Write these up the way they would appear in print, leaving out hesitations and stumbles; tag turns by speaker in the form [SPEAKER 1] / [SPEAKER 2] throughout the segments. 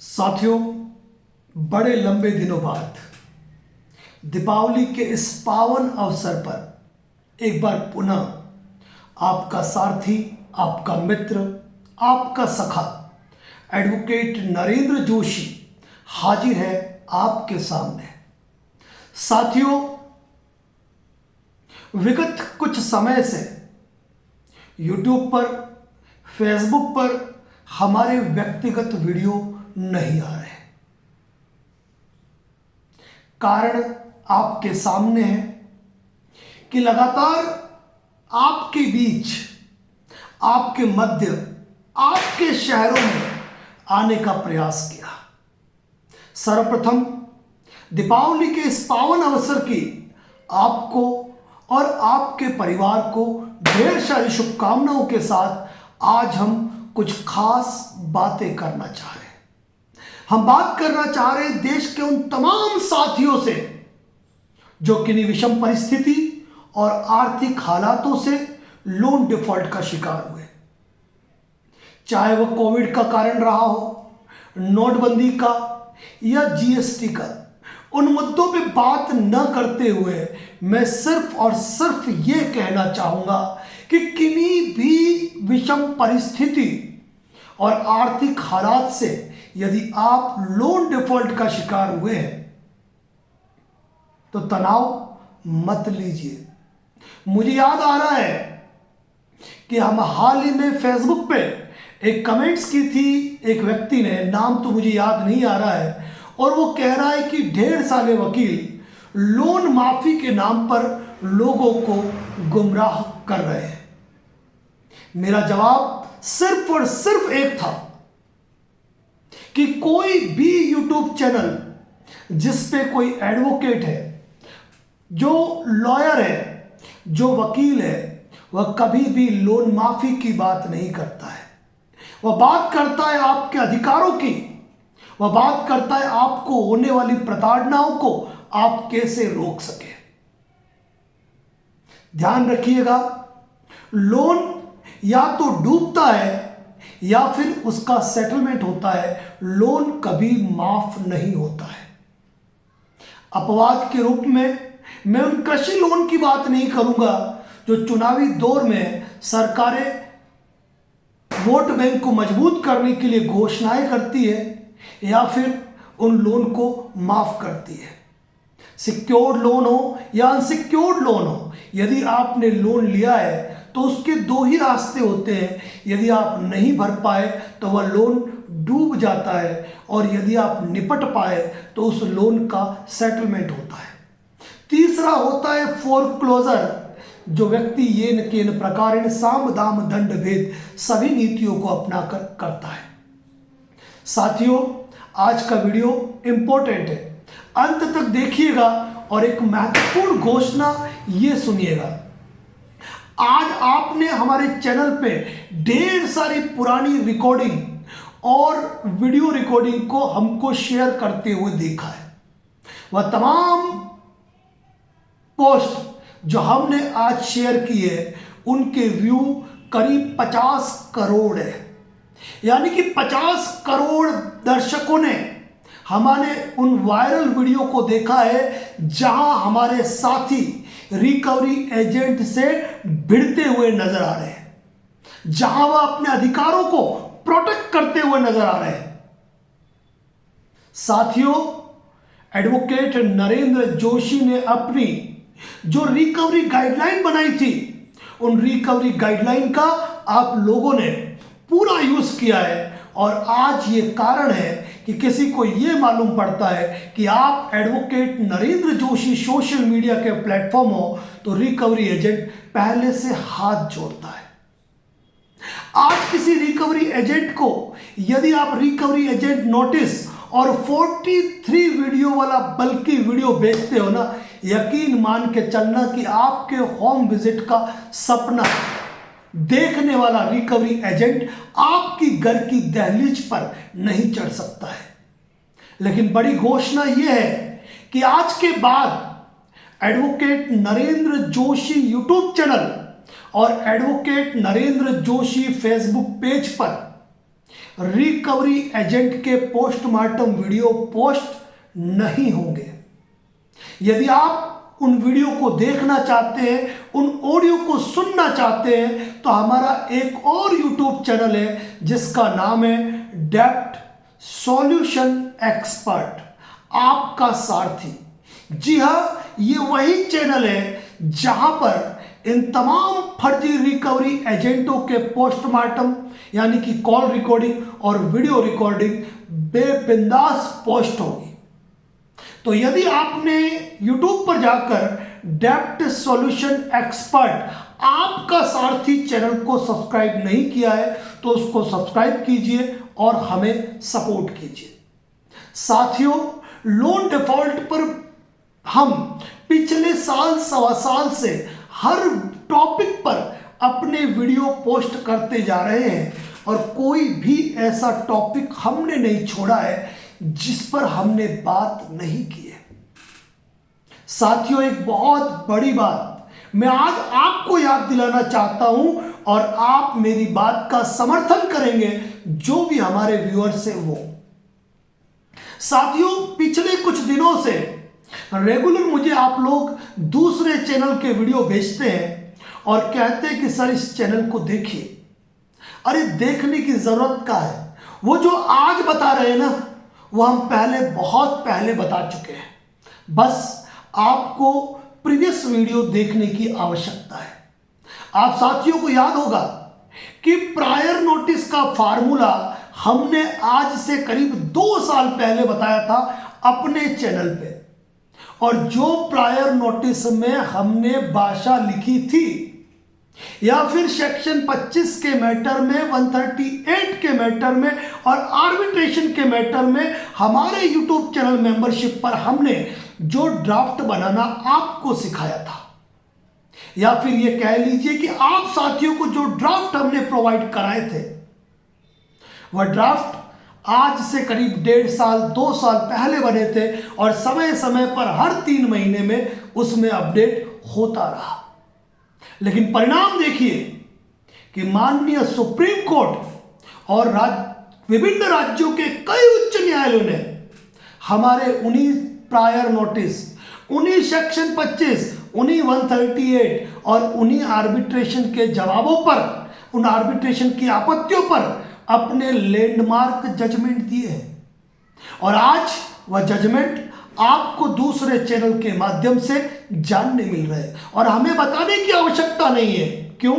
[SPEAKER 1] साथियों, बड़े लंबे दिनों बाद दीपावली के इस पावन अवसर पर एक बार पुनः आपका सारथी, आपका मित्र, आपका सखा एडवोकेट नरेंद्र जोशी हाजिर है आपके सामने। साथियों, विगत कुछ समय से YouTube पर, फेसबुक पर हमारे व्यक्तिगत वीडियो नहीं आ रहे। कारण आपके सामने है कि लगातार आपके बीच, आपके मध्य, आपके शहरों में आने का प्रयास किया। सर्वप्रथम दीपावली के इस पावन अवसर की आपको और आपके परिवार को ढेर सारी शुभकामनाओं के साथ आज हम कुछ खास बातें करना चाह रहे हैं। हम बात करना चाह रहे हैं देश के उन तमाम साथियों से जो किन्हीं विषम परिस्थिति और आर्थिक हालातों से लोन डिफॉल्ट का शिकार हुए, चाहे वह कोविड का कारण रहा हो, नोटबंदी का या जीएसटी का। उन मुद्दों पे बात न करते हुए मैं सिर्फ और सिर्फ ये कहना चाहूंगा कि किन्हीं भी विषम परिस्थिति और आर्थिक हालात से यदि आप लोन डिफॉल्ट का शिकार हुए हैं तो तनाव मत लीजिए। मुझे याद आ रहा है कि हम हाल ही में फेसबुक पे एक कमेंट्स की थी एक व्यक्ति ने, नाम तो मुझे याद नहीं आ रहा है, और वो कह रहा है कि ढेर सारे वकील लोन माफी के नाम पर लोगों को गुमराह कर रहे हैं। मेरा जवाब सिर्फ और सिर्फ एक था कि कोई भी यूट्यूब चैनल जिस पे कोई एडवोकेट है, जो लॉयर है, जो वकील है, वह कभी भी लोन माफी की बात नहीं करता है। वह बात करता है आपके अधिकारों की, वह बात करता है आपको होने वाली प्रताड़नाओं को आप कैसे रोक सके। ध्यान रखिएगा, लोन या तो डूबता है या फिर उसका सेटलमेंट होता है, लोन कभी माफ नहीं होता है। अपवाद के रूप में मैं उन कृषि लोन की बात नहीं करूंगा जो चुनावी दौर में सरकारें वोट बैंक को मजबूत करने के लिए घोषणाएं करती है या फिर उन लोन को माफ करती है। सिक्योर्ड लोन हो या अनसिक्योर्ड लोन हो, यदि आपने लोन लिया है तो उसके दो ही रास्ते होते हैं। यदि आप नहीं भर पाए तो वह लोन डूब जाता है, और यदि आप निपट पाए तो उस लोन का सेटलमेंट होता है। तीसरा होता है फोरक्लोजर, जो व्यक्ति येन केन प्रकारेण साम दाम दंड भेद सभी नीतियों को अपनाकर करता है। साथियों, आज का वीडियो इंपॉर्टेंट है, अंत तक देखिएगा और एक महत्वपूर्ण घोषणा ये सुनिएगा। आज आपने हमारे चैनल पे ढेर सारी पुरानी रिकॉर्डिंग और वीडियो रिकॉर्डिंग को हमको शेयर करते हुए देखा है। वह तमाम पोस्ट जो हमने आज शेयर की है, उनके व्यू करीब 50 करोड़ है। यानी कि 50 करोड़ दर्शकों ने हमारे उन वायरल वीडियो को देखा है जहां हमारे साथी रिकवरी एजेंट से भिड़ते हुए नजर आ रहे हैं, जहां वह अपने अधिकारों को प्रोटेक्ट करते हुए नजर आ रहे हैं। साथियों, एडवोकेट नरेंद्र जोशी ने अपनी जो रिकवरी गाइडलाइन बनाई थी, उन रिकवरी गाइडलाइन का आप लोगों ने पूरा यूज किया है, और आज ये कारण है कि किसी को ये मालूम पड़ता है कि आप advocate Narendra Joshi social media के प्लेटफॉर्म हो तो रिकवरी एजेंट पहले से हाथ जोड़ता है। आज किसी रिकवरी एजेंट को यदि आप रिकवरी एजेंट नोटिस और 43 वीडियो वाला बल्कि वीडियो भेजते हो ना, यकीन मान के चलना कि आपके होम विजिट का सपना देखने वाला रिकवरी एजेंट आपकी घर की दहलीज पर नहीं चढ़ सकता है। लेकिन बड़ी घोषणा यह है कि आज के बाद advocate Narendra Joshi YouTube channel और advocate Narendra Joshi Facebook page पर रिकवरी एजेंट के पोस्टमार्टम वीडियो पोस्ट नहीं होंगे। यदि आप उन वीडियो को देखना चाहते हैं, उन ऑडियो को सुनना चाहते हैं, तो हमारा एक और यूट्यूब चैनल है जिसका नाम है डेप्ट सॉल्यूशन एक्सपर्ट, आपका सारथी। जी हाँ, ये वही चैनल है जहां पर इन तमाम फर्जी रिकवरी एजेंटों के पोस्टमार्टम यानी कि कॉल रिकॉर्डिंग और वीडियो रिकॉर्डिंग बेबिंदास पोस्ट होगी। तो यदि आपने YouTube पर जाकर डेप्ट सॉल्यूशन एक्सपर्ट आपका सारथी चैनल को सब्सक्राइब नहीं किया है तो उसको सब्सक्राइब कीजिए और हमें सपोर्ट कीजिए। साथियों, लोन डिफॉल्ट पर हम पिछले साल सवा साल से हर टॉपिक पर अपने वीडियो पोस्ट करते जा रहे हैं और कोई भी ऐसा टॉपिक हमने नहीं छोड़ा है जिस पर हमने बात नहीं की है। साथियों, एक बहुत बड़ी बात मैं आज आपको याद दिलाना चाहता हूं और आप मेरी बात का समर्थन करेंगे, जो भी हमारे व्यूअर्स हैं वो। साथियों, पिछले कुछ दिनों से रेगुलर मुझे आप लोग दूसरे चैनल के वीडियो भेजते हैं और कहते हैं कि सर इस चैनल को देखिए। अरे देखने की जरूरत का है, वो जो आज बता रहे हैं ना वो हम पहले बहुत पहले बता चुके हैं। बस आपको प्रीवियस वीडियो देखने की आवश्यकता है। आप साथियों को याद होगा कि प्रायर नोटिस का फार्मूला हमने आज से करीब 2 साल पहले बताया था अपने चैनल पे, और जो प्रायर नोटिस में हमने भाषा लिखी थी या फिर सेक्शन 25 के मैटर में, 138 के मैटर में और आर्बिट्रेशन के मैटर में हमारे यूट्यूब चैनल मेंबरशिप पर हमने जो ड्राफ्ट बनाना आपको सिखाया था, या फिर ये कह लीजिए कि आप साथियों को जो ड्राफ्ट हमने प्रोवाइड कराए थे, वह ड्राफ्ट आज से करीब 1.5 साल 2 साल पहले बने थे और समय समय पर हर 3 महीने में उसमें अपडेट होता रहा। लेकिन परिणाम देखिए कि माननीय सुप्रीम कोर्ट और विभिन्न राज्यों के कई उच्च न्यायालयों ने हमारे उन्हीं प्रायर नोटिस, उन्हीं सेक्शन 25, उन्हीं 138 और उन्हीं आर्बिट्रेशन के जवाबों पर, उन आर्बिट्रेशन की आपत्तियों पर अपने लैंडमार्क जजमेंट दिए हैं। और आज वह जजमेंट आपको दूसरे चैनल के माध्यम से जानने मिल रहे हैं और हमें बताने की आवश्यकता नहीं है। क्यों?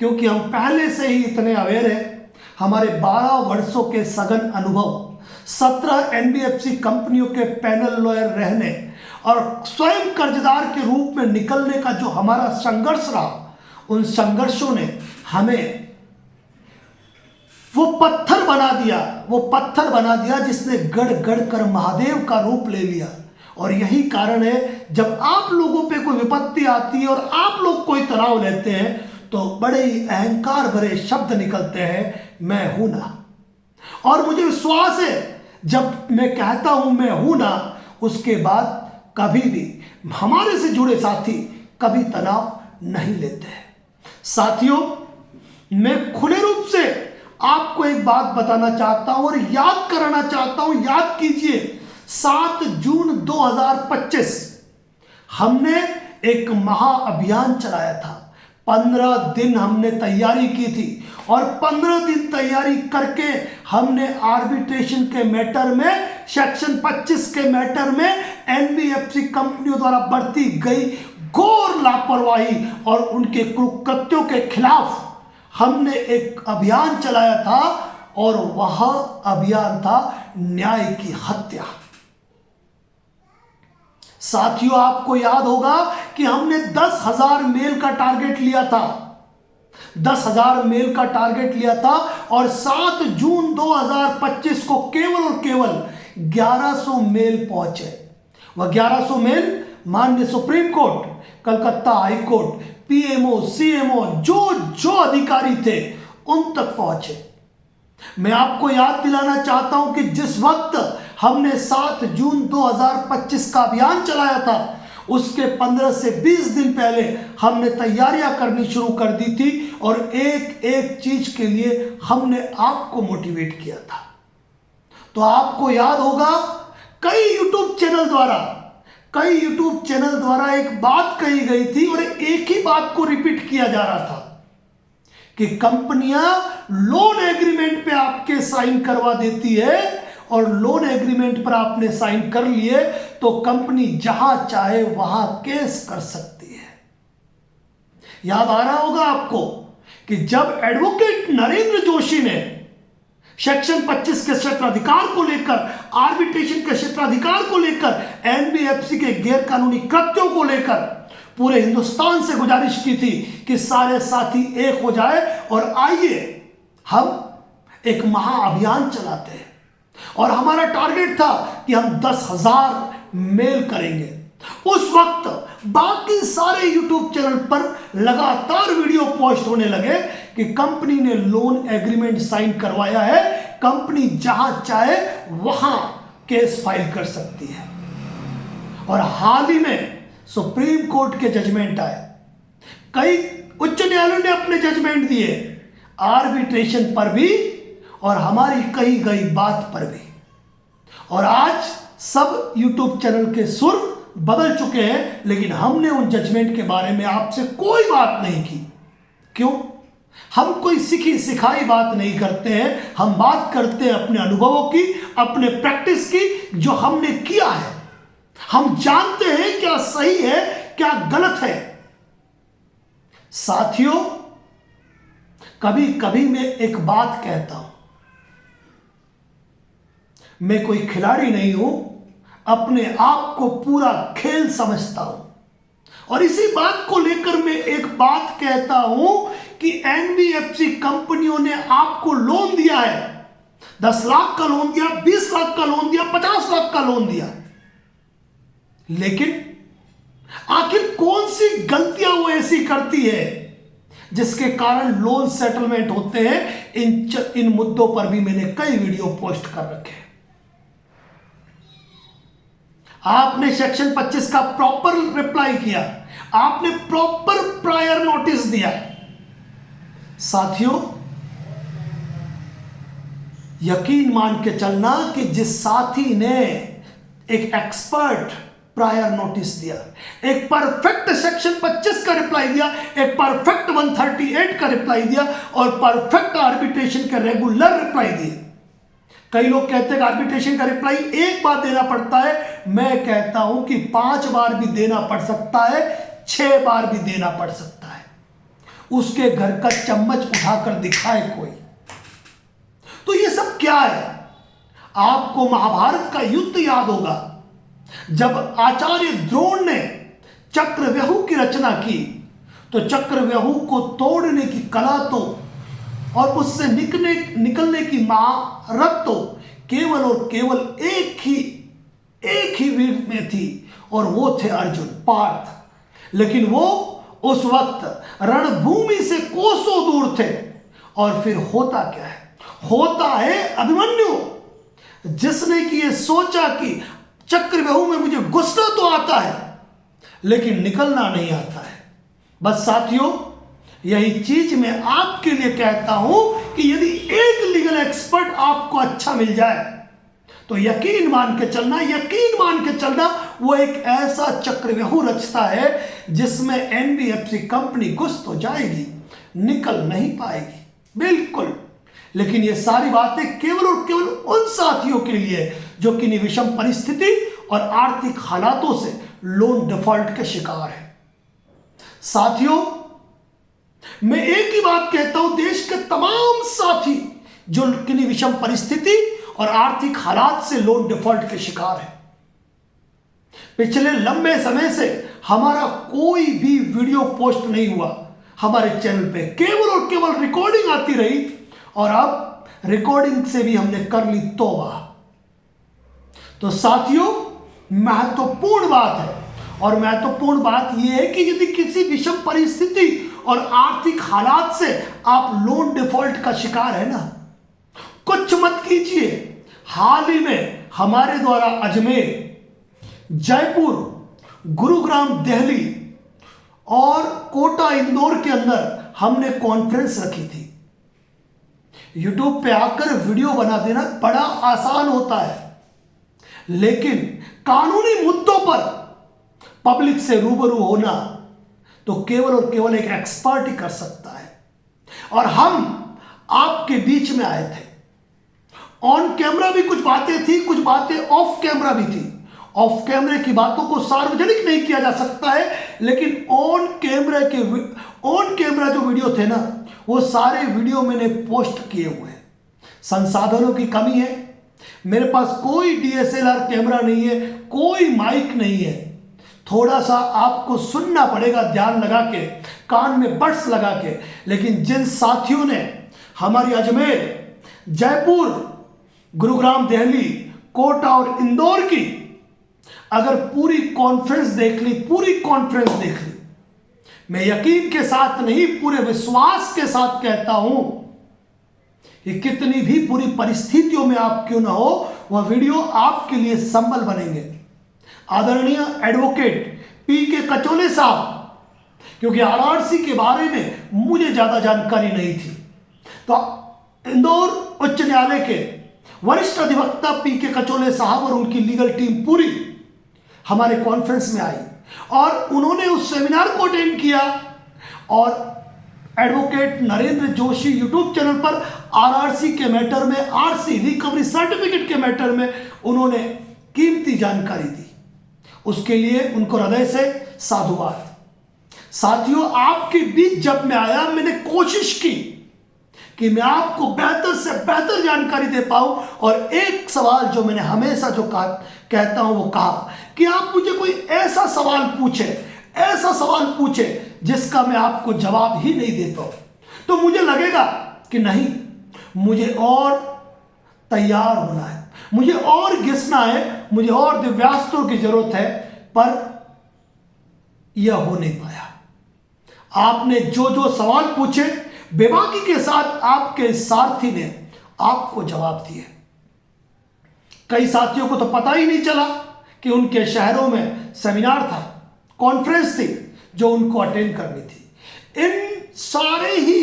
[SPEAKER 1] क्योंकि हम पहले से ही इतने अवेयर हैं। हमारे 12 वर्षों के सघन अनुभव, 17 NBFC कंपनियों के पैनल लॉयर रहने और स्वयं कर्जदार के रूप में निकलने का जो हमारा संघर्ष रहा, उन संघर्षों ने हमें वो पत्थर बना दिया जिसने गड़ गड़ कर महादेव का रूप ले लिया। और यही कारण है, जब आप लोगों पे कोई विपत्ति आती है और आप लोग कोई तनाव लेते हैं तो बड़े ही अहंकार भरे शब्द निकलते हैं, मैं हूं ना। और मुझे विश्वास है जब मैं कहता हूं मैं हूं ना, उसके बाद कभी भी हमारे से जुड़े साथी कभी तनाव नहीं लेते हैं। साथियों, मैं खुले रूप से आपको एक बात बताना चाहता हूं और याद कराना चाहता हूं, याद कीजिए 7 जून 2025 हमने एक महाअभियान चलाया था। 15 दिन हमने तैयारी की थी और 15 दिन तैयारी करके हमने आर्बिट्रेशन के मैटर में, सेक्शन 25 के मैटर में NBFC कंपनियों द्वारा बरती गई घोर लापरवाही और उनके कुकृत्यों के खिलाफ हमने एक अभियान चलाया था और वह अभियान था न्याय की हत्या। साथियों, आपको याद होगा कि हमने 10,000 मेल का टारगेट लिया था, 10,000 मेल का टारगेट लिया था और 7 जून 2025 को केवल और केवल 1100 मेल पहुंचे। वह 1100 मेल माननीय supreme court, Calcutta high court, PMO, CMO जो अधिकारी थे उन तक पहुंचे। मैं आपको याद दिलाना चाहता हूं कि जिस वक्त हमने 7 जून 2025 का अभियान चलाया था, उसके 15 से 20 दिन पहले हमने तैयारियां करनी शुरू कर दी थी और एक एक चीज के लिए हमने आपको मोटिवेट किया था। तो आपको याद होगा कई यूट्यूब चैनल द्वारा एक बात कही गई थी और एक ही बात को रिपीट किया जा रहा था कि कंपनियां लोन एग्रीमेंट पे आपके साइन करवा देती है और लोन एग्रीमेंट पर आपने साइन कर लिए तो कंपनी जहां चाहे वहां केस कर सकती है। याद आ रहा होगा आपको कि जब एडवोकेट नरेंद्र जोशी ने सेक्शन 25 के क्षेत्राधिकार को लेकर, आर्बिट्रेशन के क्षेत्राधिकार को लेकर, एनबीएफसी के गैर कानूनी कृत्यों को लेकर पूरे हिंदुस्तान से गुजारिश की थी कि सारे साथी एक हो जाए और आइए हम एक महाअभियान चलाते हैं। और हमारा टारगेट था कि हम 10,000 मेल करेंगे। उस वक्त बाकी सारे यूट्यूब चैनल पर लगातार वीडियो पोस्ट होने लगे कि कंपनी ने लोन एग्रीमेंट साइन करवाया है, कंपनी जहां चाहे वहां केस फाइल कर सकती है। और हाल ही में सुप्रीम कोर्ट के जजमेंट आए, कई उच्च न्यायालयों ने अपने जजमेंट दिए, आर्बिट्रेशन पर भी और हमारी कही गई बात पर भी। और आज सब यूट्यूब चैनल के सुर बदल चुके हैं, लेकिन हमने उन जजमेंट के बारे में आपसे कोई बात नहीं की। क्यों? हम कोई सीखी सिखाई बात नहीं करते हैं, हम बात करते हैं अपने अनुभवों की, अपने प्रैक्टिस की, जो हमने किया है। हम जानते हैं क्या सही है क्या गलत है। साथियों, कभी कभी मैं एक बात कहता हूं, मैं कोई खिलाड़ी नहीं हूं, अपने आप को पूरा खेल समझता हूं। और इसी बात को लेकर मैं एक बात कहता हूं कि एनबीएफसी कंपनियों ने आपको लोन दिया है, 10 लाख का लोन दिया, 20 लाख का लोन दिया, 50 लाख का लोन दिया, लेकिन आखिर कौन सी गलतियां वो ऐसी करती है जिसके कारण लोन सेटलमेंट होते हैं। इन मुद्दों पर भी मैंने कई वीडियो पोस्ट कर रखे हैं। आपने सेक्शन 25 का प्रॉपर रिप्लाई किया, आपने प्रॉपर प्रायर नोटिस दिया। साथियों, यकीन मान के चलना कि जिस साथी ने एक एक्सपर्ट प्रायर नोटिस दिया, एक परफेक्ट सेक्शन 25 का रिप्लाई दिया, एक परफेक्ट 138 का रिप्लाई दिया और परफेक्ट आर्बिट्रेशन का रेगुलर रिप्लाई दिए। कई लोग कहते हैं आर्बिट्रेशन का रिप्लाई एक बार देना पड़ता है, मैं कहता हूं कि 5 बार भी देना पड़ सकता है, 6 बार भी देना पड़ सकता है। उसके घर का चम्मच उठाकर दिखाए कोई। तो ये सब क्या है? आपको महाभारत का युद्ध याद होगा, जब आचार्य द्रोण ने चक्रव्यूह की रचना की तो चक्रव्यूह को तोड़ने की कला तो और उससे निकलने की महारत तो केवल और केवल एक ही वीर में थी और वो थे अर्जुन, पार्थ। लेकिन वो उस वक्त रणभूमि से कोसों दूर थे। और फिर होता क्या है? होता है अभिमन्यु, जिसने कि ये सोचा कि चक्रव्यूह में मुझे घुसना तो आता है लेकिन निकलना नहीं आता है। बस साथियों, यही चीज मैं आपके लिए कहता हूं कि यदि एक लीगल एक्सपर्ट आपको अच्छा मिल जाए तो यकीन मान के चलना वो एक ऐसा चक्रव्यूह रचता है जिसमें एनबीएफसी कंपनी घुस तो जाएगी, निकल नहीं पाएगी, बिल्कुल। लेकिन ये सारी बातें केवल और केवल उन साथियों के लिए जो किन्हीं विषम परिस्थिति और आर्थिक हालातों से लोन डिफॉल्ट के शिकार है। साथियों, मैं एक ही बात कहता हूं, देश के तमाम साथी जो किन्हीं विषम परिस्थिति और आर्थिक हालात से लोन डिफॉल्ट के शिकार है, पिछले लंबे समय से हमारा कोई भी वीडियो पोस्ट नहीं हुआ हमारे चैनल पे, केवल और केवल रिकॉर्डिंग आती रही और अब रिकॉर्डिंग से भी हमने कर ली तौबा। तो साथियों, महत्वपूर्ण बात है और महत्वपूर्ण बात यह है कि यदि किसी विषम परिस्थिति और आर्थिक हालात से आप लोन डिफॉल्ट का शिकार है ना, कुछ मत कीजिए। हाल ही में हमारे द्वारा अजमेर, जयपुर, गुरुग्राम दिल्ली और कोटा इंदौर के अंदर हमने कॉन्फ्रेंस रखी थी। यूट्यूब पे आकर वीडियो बना देना बड़ा आसान होता है, लेकिन कानूनी मुद्दों पर पब्लिक से रूबरू होना तो केवल और केवल एक एक्सपर्ट ही कर सकता है। और हम आपके बीच में आए थे। ऑन कैमरा भी कुछ बातें थी, कुछ बातें ऑफ कैमरा भी थी। ऑफ कैमरे की बातों को सार्वजनिक नहीं किया जा सकता है, लेकिन ऑन कैमरा जो वीडियो थे ना, वो सारे वीडियो मैंने पोस्ट किए हुए हैं। संसाधनों की कमी है, मेरे पास कोई डीएसएलआर कैमरा नहीं है, कोई माइक नहीं है। थोड़ा सा आपको सुनना पड़ेगा ध्यान लगा के, कान में बड्स लगा के। लेकिन जिन साथियों ने हमारी अजमेर, जयपुर, गुरुग्राम दिल्ली, कोटा और इंदौर की अगर पूरी कॉन्फ्रेंस देख ली, मैं यकीन के साथ नहीं, पूरे विश्वास के साथ कहता हूं कि कितनी भी बुरी परिस्थितियों में आप क्यों ना हो, वह वीडियो आपके लिए संबल बनेंगे। आदरणीय एडवोकेट पी के कचोले साहब, क्योंकि आरआरसी के बारे में मुझे ज्यादा जानकारी नहीं थी, तो इंदौर उच्च न्यायालय के वरिष्ठ अधिवक्ता पी के कचोले साहब और उनकी लीगल टीम पूरी हमारे कॉन्फ्रेंस में आई और उन्होंने उस सेमिनार को अटेंड किया। और advocate Narendra Joshi YouTube channel पर आरआरसी के मैटर में, आरसी रिकवरी सर्टिफिकेट के मैटर में उन्होंने कीमती जानकारी दी। उसके लिए उनको हृदय से साधुवाद। साथियों, आपके बीच जब मैं आया, मैंने कोशिश की कि मैं आपको बेहतर से बेहतर जानकारी दे पाऊं। और एक सवाल जो मैंने हमेशा जो कहता हूं वो कहा कि आप मुझे कोई ऐसा सवाल पूछे जिसका मैं आपको जवाब ही नहीं दे पाऊं, तो मुझे लगेगा कि नहीं, मुझे और तैयार होना है, मुझे और घिसना है, मुझे और दिव्यास्त्रों की जरूरत है। पर यह हो नहीं पाया। आपने जो सवाल पूछे, बेबाकी के साथ आपके सारथी ने आपको जवाब दिए। कई साथियों को तो पता ही नहीं चला कि उनके शहरों में सेमिनार था, कॉन्फ्रेंस थी जो उनको अटेंड करनी थी। इन सारे ही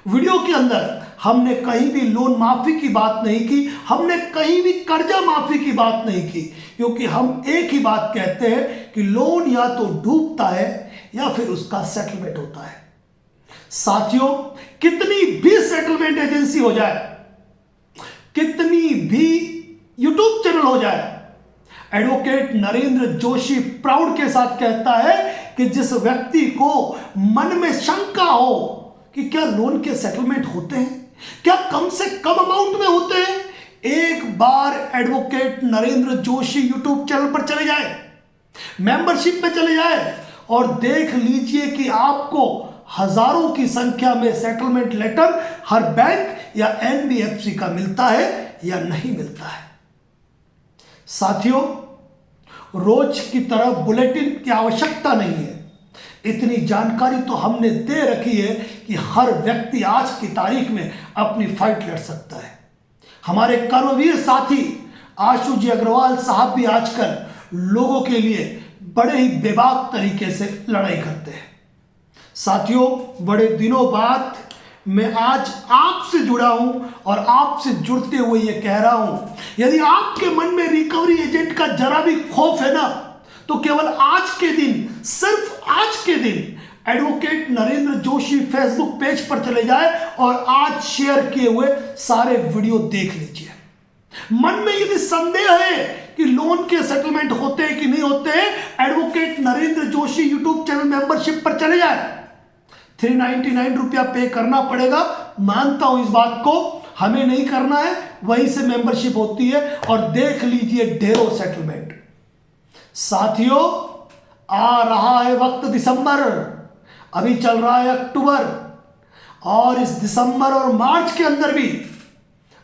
[SPEAKER 1] वीडियो के अंदर हमने कहीं भी लोन माफी की बात नहीं की, हमने कहीं भी कर्जा माफी की बात नहीं की, क्योंकि हम एक ही बात कहते हैं कि लोन या तो डूबता है या फिर उसका सेटलमेंट होता है। साथियों, कितनी भी सेटलमेंट एजेंसी हो जाए, कितनी भी यूट्यूब चैनल हो जाए, एडवोकेट नरेंद्र जोशी प्राउड के साथ कहता है कि जिस व्यक्ति को मन में शंका हो कि क्या लोन के सेटलमेंट होते हैं, क्या कम से कम अमाउंट में होते हैं, एक बार advocate Narendra Joshi YouTube channel पर चले जाए, मेंबरशिप में चले जाए और देख लीजिए कि आपको हजारों की संख्या में सेटलमेंट लेटर हर बैंक या एनबीएफसी का मिलता है या नहीं मिलता है। साथियों, रोज की तरह बुलेटिन की आवश्यकता नहीं है। इतनी जानकारी तो हमने दे रखी है कि हर व्यक्ति आज की तारीख में अपनी फाइट लड़ सकता है। हमारे कर्मवीर साथी आशु जी अग्रवाल साहब भी आजकल लोगों के लिए बड़े ही बेबाक तरीके से लड़ाई करते हैं। साथियों, बड़े दिनों बाद मैं आज आपसे जुड़ा हूं और आपसे जुड़ते हुए ये कह रहा हूं, यदि आपके मन में रिकवरी एजेंट का जरा भी खौफ है ना, तो केवल आज के दिन, सिर्फ आज के दिन advocate Narendra Joshi Facebook page पर चले जाए और आज शेयर किए हुए सारे वीडियो देख लीजिए। मन में यदि संदेह है कि लोन के सेटलमेंट होते हैं कि नहीं होते हैं, advocate Narendra Joshi YouTube channel membership पर चले जाए। 399 रुपया पे करना पड़ेगा, मानता हूं इस बात को, हमें नहीं करना है, वहीं से मेंबरशिप होती है और देख लीजिए ढेरों सेटलमेंट। साथियों, आ रहा है वक्त दिसंबर, अभी चल रहा है अक्टूबर, और इस दिसंबर और मार्च के अंदर भी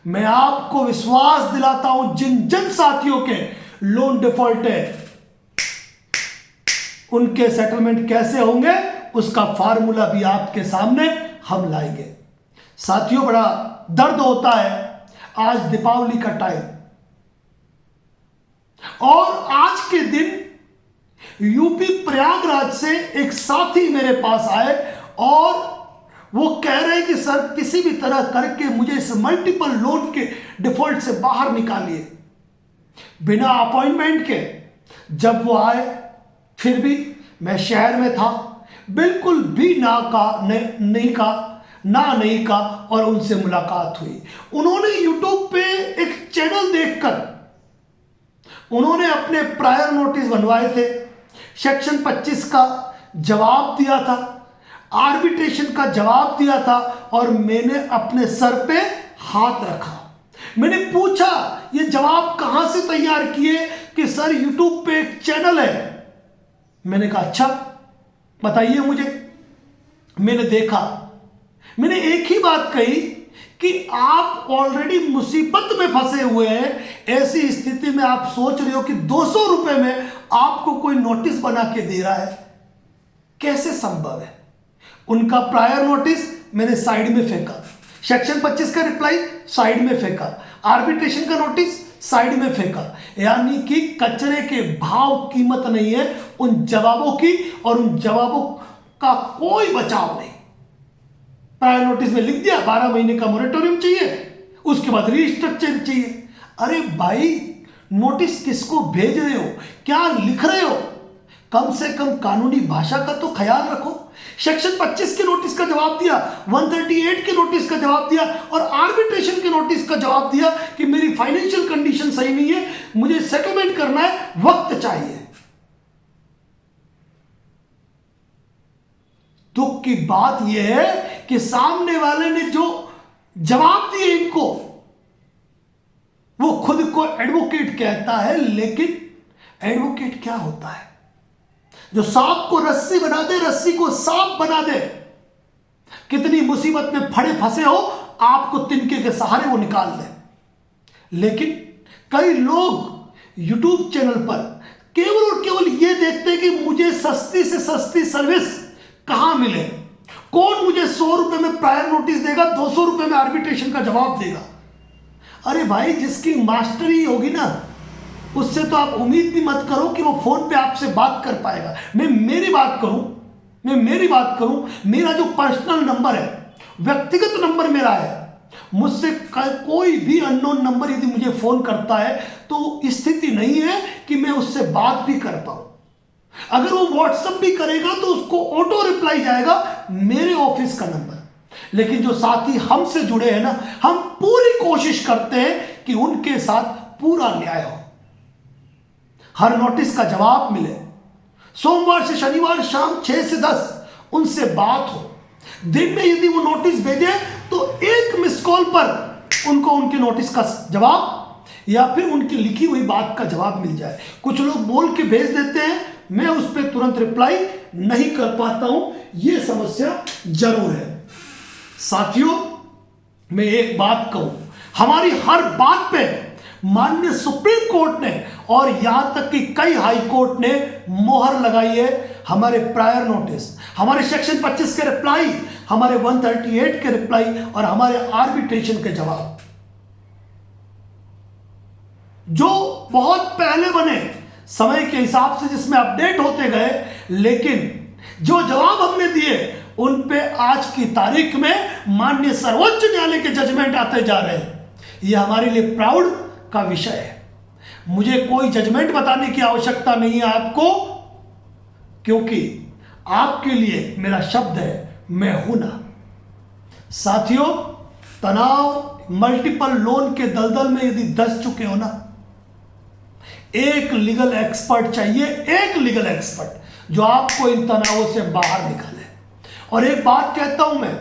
[SPEAKER 1] मैं आपको विश्वास दिलाता हूं, जिन साथियों के लोन डिफॉल्ट है उनके सेटलमेंट कैसे होंगे, उसका फार्मूला भी आपके सामने हम लाएंगे। साथियों, बड़ा दर्द होता है, आज दीपावली का टाइम और आज के दिन यूपी प्रयागराज से एक साथी मेरे पास आए और वो कह रहे हैं कि सर किसी भी तरह करके मुझे इस मल्टीपल लोन के डिफॉल्ट से बाहर निकालिए। बिना अपॉइंटमेंट के जब वो आए, फिर भी मैं शहर में था, बिल्कुल भी नहीं का और उनसे मुलाकात हुई। उन्होंने यूट्यूब पे एक चैनल देखकर उन्होंने अपने प्रायर नोटिस बनवाए थे, सेक्शन 25 का जवाब दिया था, आर्बिट्रेशन का जवाब दिया था और मैंने अपने सर पे हाथ रखा। मैंने पूछा ये जवाब कहां से तैयार किए कि सर यूट्यूब पे एक चैनल है। मैंने कहा अच्छा बताइए मुझे। मैंने देखा, मैंने एक ही बात कही कि आप ऑलरेडी मुसीबत में फंसे हुए हैं। ऐसी स्थिति में आप सोच रहे हो कि 200 रुपए में आपको कोई नोटिस बना के दे रहा है, कैसे संभव है। उनका प्रायर नोटिस मैंने साइड में फेंका, सेक्शन 25 का रिप्लाई साइड में फेंका, आर्बिट्रेशन का नोटिस साइड में फेंका। यानी कि कचरे के भाव कीमत नहीं है उन जवाबों की, और उन जवाबों का कोई बचाव नहीं। प्रायर नोटिस में लिख दिया 12 महीने का मोरेटोरियम चाहिए, उसके बाद रीस्ट्रक्चर चाहिए। अरे भाई नोटिस किसको भेज रहे हो, क्या लिख रहे हो, कम से कम कानूनी भाषा का तो ख्याल रखो। सेक्शन 25 के नोटिस का जवाब दिया, 138 के नोटिस का जवाब दिया और आर्बिट्रेशन के नोटिस का जवाब दिया कि मेरी फाइनेंशियल कंडीशन सही नहीं है, मुझे सेटलमेंट करना है, वक्त चाहिए। दुख की बात यह है कि सामने वाले ने जो जवाब दिए इनको, वो खुद को एडवोकेट कहता है, लेकिन एडवोकेट क्या होता है? जो सांप को रस्सी बना दे, रस्सी को सांप बना दे। कितनी मुसीबत में फड़े फंसे हो, आपको तिनके के सहारे वो निकाल दे। लेकिन कई लोग यूट्यूब चैनल पर केवल और केवल ये देखते हैं कि मुझे सस्ती से सस्ती सर्विस कहां मिले, कौन मुझे 100 रुपए में प्रायर नोटिस देगा, 200 रुपए में आर्बिट्रेशन का जवाब देगा। अरे भाई जिसकी मास्टरी होगी ना, उससे तो आप उम्मीद भी मत करो कि वो फोन पे आपसे बात कर पाएगा। मैं मेरी बात करूं, मेरा जो पर्सनल नंबर है, व्यक्तिगत नंबर मेरा है, मुझसे कोई भी अननोन नंबर यदि मुझे फोन करता है तो स्थिति नहीं है कि मैं उससे बात भी कर पाऊं। अगर वो व्हाट्सएप भी करेगा तो उसको ऑटो रिप्लाई जाएगा मेरे ऑफिस का नंबर। लेकिन जो साथी हमसे जुड़े हैं ना, हम पूरी कोशिश करते हैं कि उनके साथ पूरा न्याय हो, हर नोटिस का जवाब मिले, सोमवार से शनिवार शाम 6 से 10 उनसे बात हो। दिन में यदि वो नोटिस भेजे तो एक मिस कॉल पर उनको उनके नोटिस का जवाब या फिर उनकी लिखी हुई बात का जवाब मिल जाए। कुछ लोग बोल के भेज देते हैं, मैं उस पर तुरंत रिप्लाई नहीं कर पाता हूं, यह समस्या जरूर है। साथियों मैं एक बात कहूं, हमारी हर बात पे माननीय सुप्रीम कोर्ट ने और यहां तक कि कई हाई कोर्ट ने मोहर लगाई है। हमारे प्रायर नोटिस, हमारे सेक्शन 25 के रिप्लाई, हमारे 138 के रिप्लाई और हमारे आर्बिट्रेशन के जवाब, जो बहुत पहले बने समय के हिसाब से, जिसमें अपडेट होते गए, लेकिन जो जवाब हमने दिए उन पे आज की तारीख में माननीय सर्वोच्च न्यायालय के जजमेंट आते जा रहे हैं। यह हमारे लिए प्राउड का विषय है। मुझे कोई जजमेंट बताने की आवश्यकता नहीं है आपको, क्योंकि आपके लिए मेरा शब्द है, मैं हूं ना। साथियों तनाव मल्टीपल लोन के दलदल में यदि दस चुके हो ना, एक लीगल एक्सपर्ट चाहिए, एक लीगल एक्सपर्ट जो आपको इन तनावों से बाहर निकाले। और एक बात कहता हूं मैं,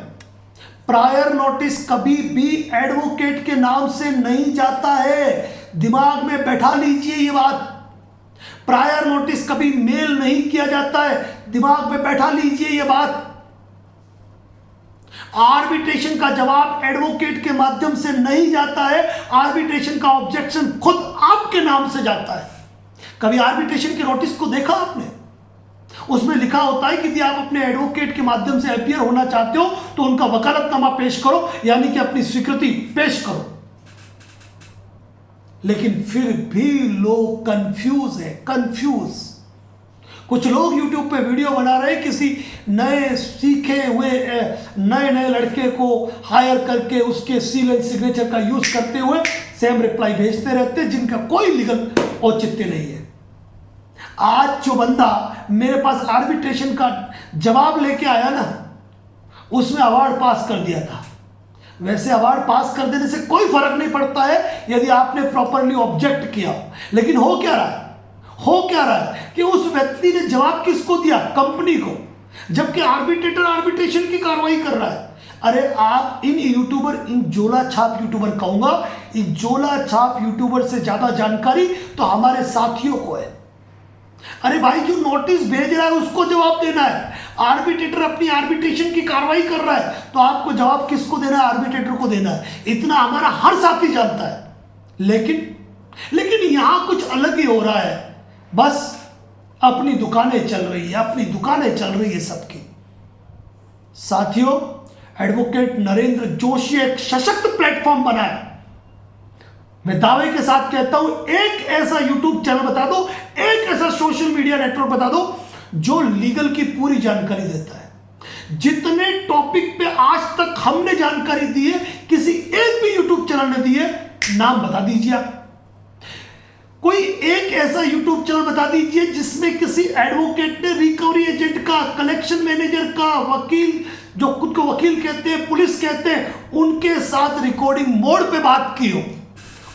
[SPEAKER 1] प्रायर नोटिस कभी भी एडवोकेट के नाम से नहीं जाता है, दिमाग में बैठा लीजिए ये बात। प्रायर नोटिस कभी मेल नहीं किया जाता है, दिमाग में बैठा लीजिए ये बात। आर्बिट्रेशन का जवाब एडवोकेट के माध्यम से नहीं जाता है, आर्बिट्रेशन का ऑब्जेक्शन खुद आपके नाम से जाता है। कभी आर्बिट्रेशन के नोटिस को देखा आपने? उसमें लिखा होता है कि यदि आप अपने एडवोकेट के माध्यम से अपीयर होना चाहते हो तो उनका वकालतनामा पेश करो, यानी कि अपनी स्वीकृति पेश करो। लेकिन फिर भी लोग कंफ्यूज है, कंफ्यूज। कुछ लोग YouTube पे वीडियो बना रहे हैं, किसी नए सीखे हुए नए लड़के को हायर करके उसके सील एंड सिग्नेचर का यूज करते हुए सेम रिप्लाई भेजते रहते हैं, जिनका कोई लीगल औचित्य नहीं है। आज जो बंदा मेरे पास आर्बिट्रेशन का जवाब लेके आया ना, उसमें अवार्ड पास कर दिया था। वैसे अवार्ड पास कर देने से कोई फर्क नहीं पड़ता है यदि आपने प्रॉपरली ऑब्जेक्ट किया, लेकिन हो क्या रहा है कि उस व्यक्ति ने जवाब किसको दिया? कंपनी को, जबकि आर्बिट्रेटर आर्बिट्रेशन की कार्रवाई कर रहा है। अरे आप इन यूट्यूबर, इन झोला छाप यूट्यूबर कहूंगा, इन झोला छाप यूट्यूबर से ज्यादा जानकारी तो हमारे साथियों को है। अरे भाई, जो नोटिस भेज रहा है उसको जवाब देना है। आर्बिट्रेटर अपनी आर्बिट्रेशन की कार्रवाई कर रहा है, तो आपको जवाब किसको देना है? आर्बिट्रेटर को देना है। इतना हमारा हर साथी जानता है। लेकिन यहां कुछ अलग ही हो रहा है। बस अपनी दुकानें चल रही है सबकी। साथियों, एडवोकेट नरेंद्र जोशी एक सशक्त प्लेटफॉर्म बनाया। मैं दावे के साथ कहता हूं, एक ऐसा यूट्यूब चैनल बता दो, एक ऐसा सोशल मीडिया नेटवर्क बता दो जो लीगल की पूरी जानकारी देता है। जितने टॉपिक पे आज तक हमने जानकारी दी है, किसी एक भी यूट्यूब चैनल ने दी है, नाम बता दीजिए आप। कोई एक ऐसा यूट्यूब चैनल बता दीजिए जिसमें किसी एडवोकेट ने रिकवरी एजेंट का, कलेक्शन मैनेजर का, वकील, जो खुद को वकील कहते हैं, पुलिस कहते हैं, उनके साथ रिकॉर्डिंग मोड पे बात की हो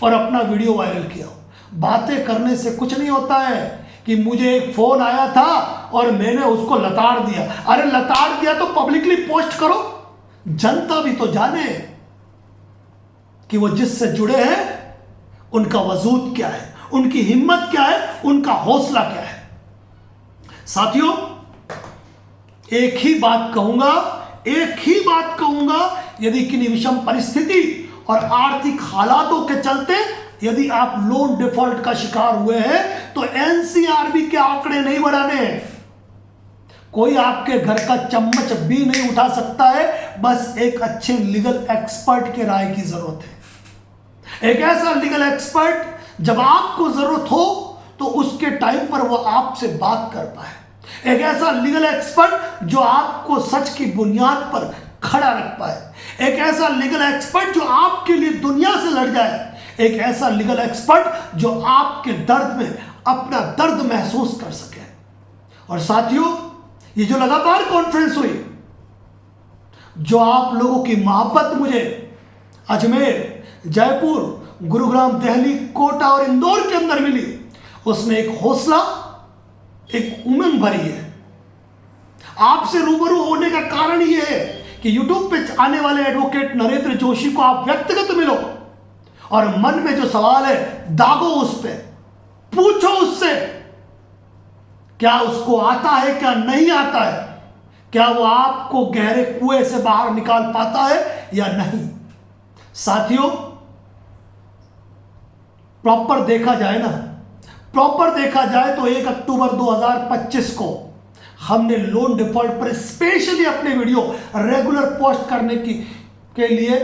[SPEAKER 1] और अपना वीडियो वायरल किया हो। बातें करने से कुछ नहीं होता है कि मुझे एक फोन आया था और मैंने उसको लताड़ दिया। अरे लताड़ दिया तो पब्लिकली पोस्ट करो, जनता भी तो जाने कि वो जिससे जुड़े हैं उनका वजूद क्या है, उनकी हिम्मत क्या है, उनका हौसला क्या है। साथियों, एक ही बात कहूंगा, यदि किन्हीं विषम परिस्थिति और आर्थिक हालातों के चलते यदि आप लोन डिफॉल्ट का शिकार हुए हैं, तो एनसीआरबी के आंकड़े नहीं बढ़ाने हैं। कोई आपके घर का चम्मच भी नहीं उठा सकता है। बस एक अच्छे लीगल एक्सपर्ट के राय की जरूरत है। एक ऐसा लीगल एक्सपर्ट जब आपको जरूरत हो तो उसके टाइम पर वो आपसे बात कर पाए। एक ऐसा लीगल एक्सपर्ट जो आपको सच की बुनियाद पर खड़ा रख पाए। एक ऐसा लीगल एक्सपर्ट जो आपके लिए दुनिया से लड़ जाए। एक ऐसा लीगल एक्सपर्ट जो आपके दर्द में अपना दर्द महसूस कर सके। और साथियों, ये जो लगातार कॉन्फ्रेंस हुई, जो आप लोगों की मोहब्बत मुझे अजमेर, जयपुर, गुरुग्राम, दिल्ली, कोटा और इंदौर के अंदर मिली, उसमें एक हौसला, एक उमंग भरी है। आपसे रूबरू होने का कारण यह है कि यूट्यूब पे आने वाले एडवोकेट नरेंद्र जोशी को आप व्यक्तिगत मिलो और मन में जो सवाल है दागो उस पे, पूछो उससे क्या उसको आता है, क्या नहीं आता है, क्या वो आपको गहरे कुएं से बाहर निकाल पाता है या नहीं। साथियों, प्रॉपर देखा जाए तो 1 अक्टूबर 2025 को हमने लोन डिफॉल्ट पर स्पेशली अपने वीडियो रेगुलर पोस्ट करने के लिए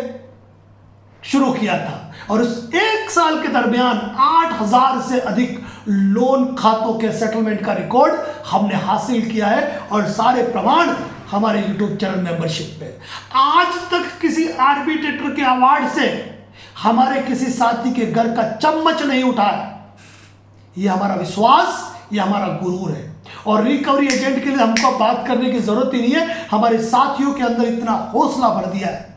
[SPEAKER 1] शुरू किया था। और उस 1 साल के दरमियान 8000 से अधिक लोन खातों के सेटलमेंट का रिकॉर्ड हमने हासिल किया है और सारे प्रमाण हमारे यूट्यूब चैनल मेंबरशिप पे। आज तक किसी आर्बिट्रेटर के अवार्ड से हमारे किसी साथी के घर का चम्मच नहीं उठा है। यह हमारा विश्वास, यह हमारा गुरूर है। और रिकवरी एजेंट के लिए हमको बात करने की जरूरत ही नहीं है, हमारे साथियों के अंदर इतना हौसला भर दिया है।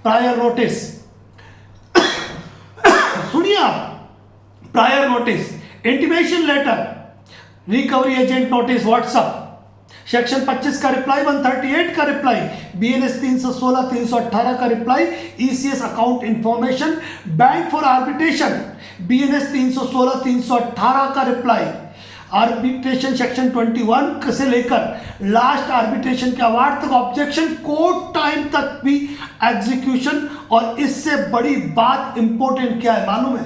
[SPEAKER 1] प्रायर नोटिस सुनिए आप, prior notice, intimation letter, recovery agent notice, WhatsApp, section 25 का रिप्लाई, 138 का रिप्लाई, BNS 316, 318 का reply, ECS account information, bank for arbitration, BNS 316, 318 का रिप्लाई, आर्बिट्रेशन सेक्शन 21 से लेकर लास्ट आर्बिट्रेशन के अवार्ड तक ऑब्जेक्शन, कोर्ट टाइम तक भी एग्जीक्यूशन। और इससे बड़ी बात इंपॉर्टेंट क्या है मालूम है?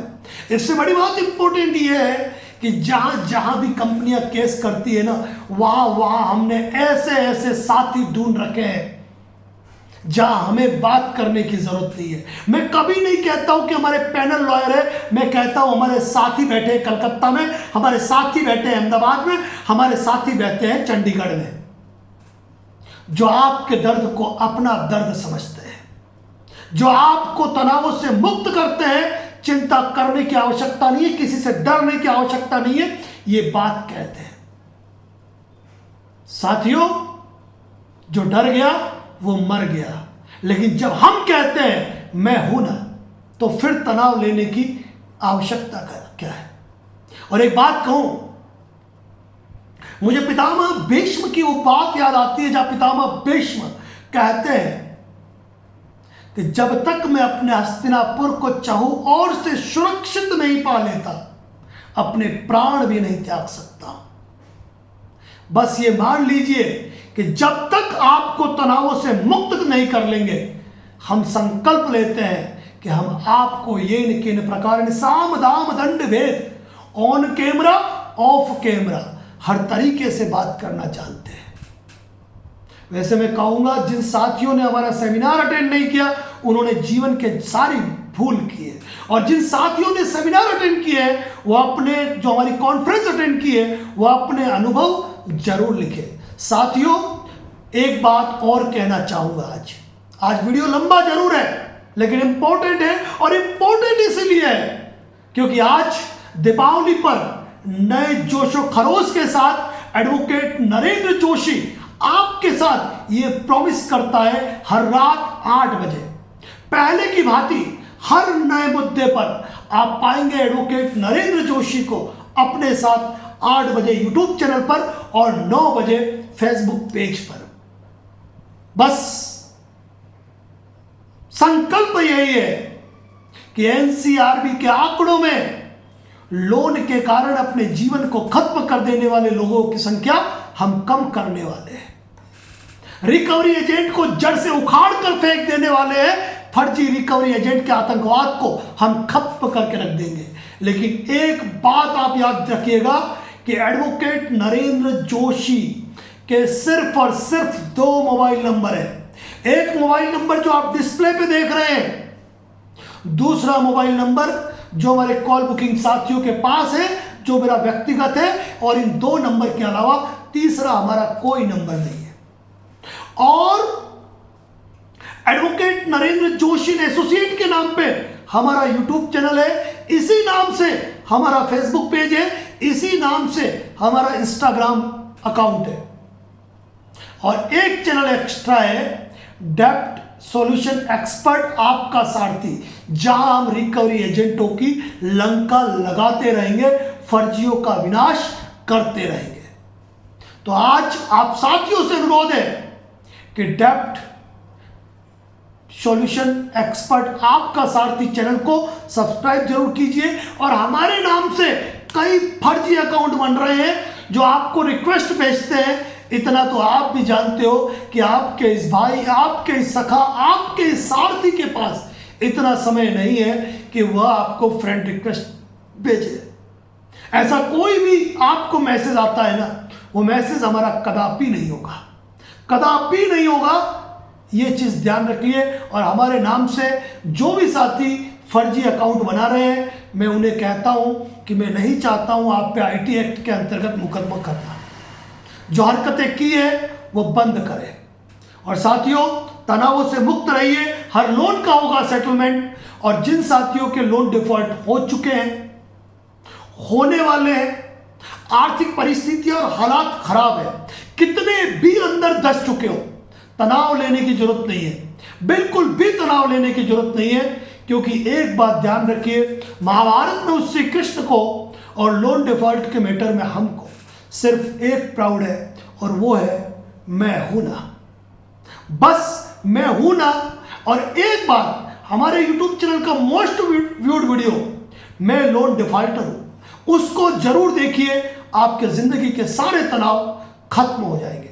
[SPEAKER 1] इससे बड़ी बात इंपॉर्टेंट ये है कि जहां भी कंपनियां केस करती है ना, वहां हमने ऐसे साथी ढूंढ रखे हैं जहां हमें बात करने की जरूरत नहीं है। मैं कभी नहीं कहता हूं कि हमारे पैनल लॉयर है, मैं कहता हूं हमारे साथी बैठे हैं कलकत्ता में, हमारे साथी बैठे हैं अहमदाबाद में, हमारे साथी बैठे हैं चंडीगढ़ में, जो आपके दर्द को अपना दर्द समझते हैं, जो आपको तनावों से मुक्त करते हैं। चिंता करने की आवश्यकता नहीं है, किसी से डरने की आवश्यकता नहीं है, ये बात कहते हैं। साथियों, जो डर गया वो मर गया, लेकिन जब हम कहते हैं मैं हूं ना, तो फिर तनाव लेने की आवश्यकता क्या है। और एक बात कहूं, मुझे पितामह भीष्म की वो बात याद आती है, जहां पितामह भीष्म कहते हैं कि जब तक मैं अपने हस्तिनापुर को चाहूं और से सुरक्षित नहीं पा लेता, अपने प्राण भी नहीं त्याग सकता। बस ये मान लीजिए कि जब तक आपको तनावों से मुक्त नहीं कर लेंगे, हम संकल्प लेते हैं कि हम आपको ये किन प्रकार साम दाम दंड भेद, ऑन कैमरा ऑफ कैमरा, हर तरीके से बात करना जानते हैं। वैसे मैं कहूंगा, जिन साथियों ने हमारा सेमिनार अटेंड नहीं किया, उन्होंने जीवन के सारी भूल की है, और जिन साथियों ने सेमिनार अटेंड किए हैं, वो अपने जो हमारी कॉन्फ्रेंस अटेंड की है, वो अपने अनुभव जरूर लिखे। साथियों, एक बात और कहना चाहूंगा, आज वीडियो लंबा जरूर है, लेकिन इंपॉर्टेंट है, और इंपॉर्टेंट इसलिए है क्योंकि आज दीपावली पर नए जोशो खरोश के साथ एडवोकेट नरेंद्र जोशी आपके साथ ये प्रॉमिस करता है, हर रात 8 बजे पहले की भांति हर नए मुद्दे पर आप पाएंगे एडवोकेट नरेंद्र जोशी को अपने साथ 8 बजे यूट्यूब चैनल पर और 9 बजे फेसबुक पेज पर। बस संकल्प यही है कि एनसीआरबी के आंकड़ों में लोन के कारण अपने जीवन को खत्म कर देने वाले लोगों की संख्या हम कम करने वाले हैं। रिकवरी एजेंट को जड़ से उखाड़ कर फेंक देने वाले हैं। फर्जी रिकवरी एजेंट के आतंकवाद को हम खत्म करके रख देंगे। लेकिन एक बात आप याद रखिएगा कि एडवोकेट नरेंद्र जोशी के सिर्फ और सिर्फ 2 मोबाइल नंबर है। एक मोबाइल नंबर जो आप डिस्प्ले पे देख रहे हैं, दूसरा मोबाइल नंबर जो हमारे कॉल बुकिंग साथियों के पास है, जो मेरा व्यक्तिगत है, और इन 2 नंबर के अलावा तीसरा हमारा कोई नंबर नहीं है। और एडवोकेट नरेंद्र जोशी एसोसिएट के नाम पे हमारा यूट्यूब चैनल है, इसी नाम से हमारा फेसबुक पेज है, इसी नाम से हमारा इंस्टाग्राम अकाउंट है, और एक चैनल एक्स्ट्रा है, डेप्ट सॉल्यूशन एक्सपर्ट आपका सारथी, जहां हम रिकवरी एजेंटों की लंका लगाते रहेंगे, फर्जियों का विनाश करते रहेंगे। तो आज आप साथियों से अनुरोध है कि डेप्ट सॉल्यूशन एक्सपर्ट आपका सारथी चैनल को सब्सक्राइब जरूर कीजिए। और हमारे नाम से कई फर्जी अकाउंट बन रहे हैं जो आपको रिक्वेस्ट भेजते हैं। इतना तो आप भी जानते हो कि आपके इस भाई, आपके इस सखा, आपके इस सारथी के पास इतना समय नहीं है कि वह आपको फ्रेंड रिक्वेस्ट भेजे। ऐसा कोई भी आपको मैसेज आता है ना, वो मैसेज हमारा कदापि नहीं होगा, कदापि नहीं होगा। ये चीज़ ध्यान रखिए। और हमारे नाम से जो भी साथी फर्जी अकाउंट बना रहे हैं, मैं उन्हें कहता हूं कि मैं नहीं चाहता हूं आप पे आईटी एक्ट के अंतर्गत मुकदमा करना। जो हरकतें की है वो बंद करें। और साथियों, तनावों से मुक्त रहिए, हर लोन का होगा सेटलमेंट। और जिन साथियों के लोन डिफॉल्ट हो चुके हैं, होने वाले हैं, आर्थिक परिस्थिति और हालात खराब है, कितने भी अंदर धंस चुके हो, तनाव लेने की जरूरत नहीं है, बिल्कुल भी तनाव लेने की जरूरत नहीं है। क्योंकि एक बात ध्यान रखिए, महाभारत में उस श्री कृष्ण को और लोन डिफॉल्ट के मैटर में हमको सिर्फ एक प्राउड है, और वो है मैं हूं ना। बस मैं हूं ना। और एक बात, हमारे YouTube चैनल का मोस्ट व्यूड वीडियो मैं लोन डिफॉल्टर हूं, उसको जरूर देखिए, आपके जिंदगी के सारे तनाव खत्म हो जाएंगे।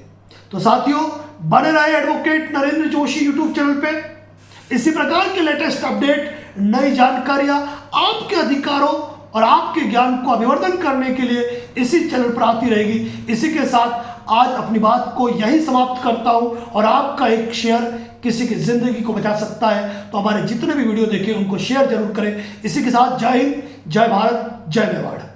[SPEAKER 1] तो साथियों, बने रहे advocate Narendra Joshi YouTube channel पे। इसी प्रकार के लेटेस्ट अपडेट, नई जानकारियां आपके अधिकारों और आपके ज्ञान को अभिवर्धन करने के लिए इसी चैनल पर आती रहेगी। इसी के साथ आज अपनी बात को यहीं समाप्त करता हूं, और आपका एक शेयर किसी की जिंदगी को बचा सकता है। तो हमारे जितने भी वीडियो देखे उनको शेयर जरूर करें। इसी के साथ जय हिंद, जय भारत, जय मेवाड़।